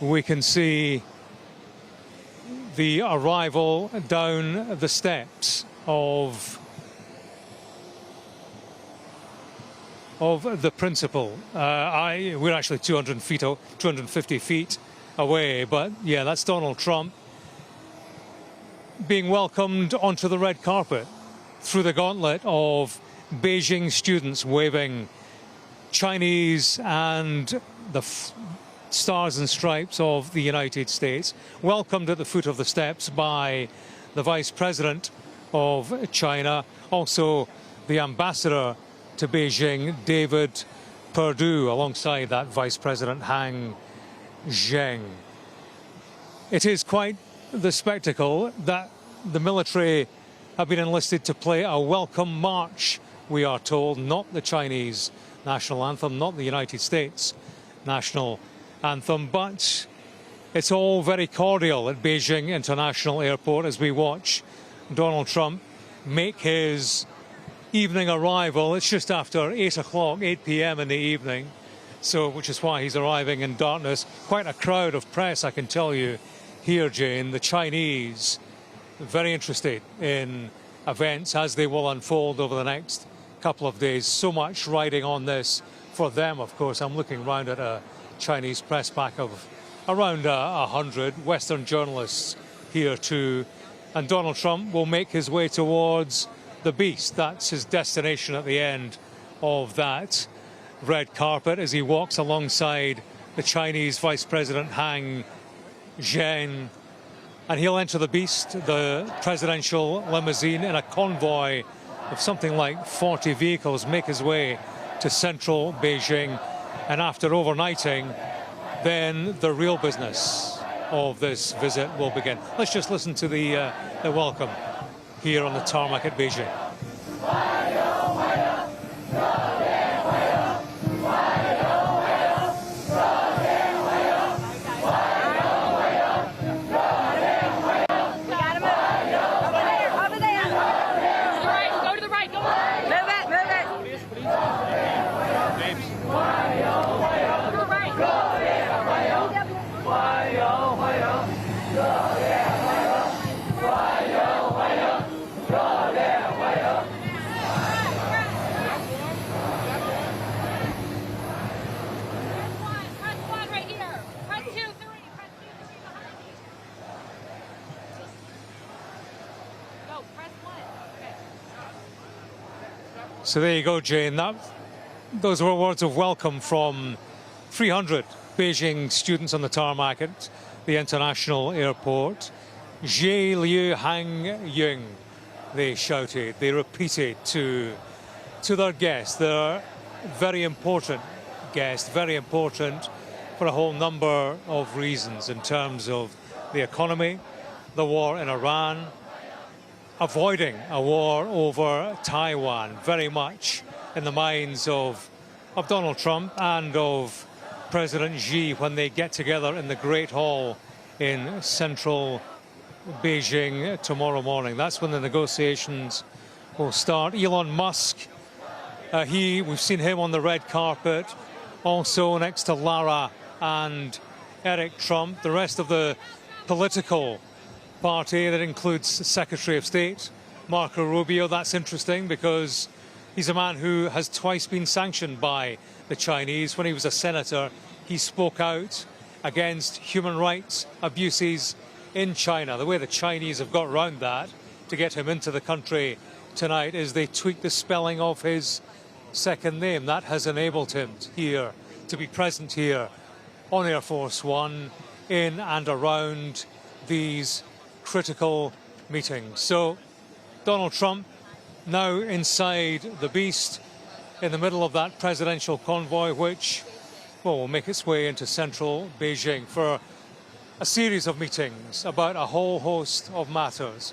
we can see the arrival down the steps of the principal. We're actually 250 feet away, but yeah, that's Donald Trump being welcomed onto the red carpet through the gauntlet of Beijing students waving Chinese and the stars and stripes of the United States, welcomed at the foot of the steps by the Vice President of China, also the ambassador to Beijing, David Perdue, alongside that Vice President Hang Zheng. It is quite the spectacle that the military have been enlisted to play a welcome march, we are told, not the Chinese national anthem, not the United States national anthem, but it's all very cordial at Beijing International Airport as we watch Donald Trump make his evening arrival. It's just after 8 o'clock, 8 p.m. in the evening, so which is why he's arriving in darkness. Quite a crowd of press, I can tell you, here, Jane. The Chinese very interested in events as they will unfold over the next couple of days. So much riding on this for them, of course. I'm looking around at a Chinese press pack of around 100 Western journalists here too. And Donald Trump will make his way towards the beast. That's his destination at the end of that red carpet as he walks alongside the Chinese Vice President Hang Zheng. And he'll enter the beast, the presidential limousine, in a convoy of something like 40 vehicles, make his way to central Beijing. And after overnighting, then the real business of this visit will begin. Let's just listen to the welcome here on the tarmac at Beijing. So there you go, Jane. Those were words of welcome from 300 Beijing students on the tarmac at the international airport. Jie Liu Hang Ying, they shouted, they repeated to their guest, their very important guest, very important for a whole number of reasons in terms of the economy, the war in Iran, avoiding a war over Taiwan, very much in the minds of Donald Trump and of President Xi when they get together in the Great Hall in central Beijing tomorrow morning. That's when the negotiations will start. Elon Musk, we've seen him on the red carpet, also next to Lara and Eric Trump. The rest of the political party, that includes Secretary of State Marco Rubio. That's interesting because he's a man who has twice been sanctioned by the Chinese. When he was a senator, he spoke out against human rights abuses in China. The way the Chinese have got around that to get him into the country tonight is they tweaked the spelling of his second name. That has enabled him here to be present here on Air Force One in and around these critical meetings. So Donald Trump now inside the beast in the middle of that presidential convoy, which will make its way into central Beijing for a series of meetings about a whole host of matters.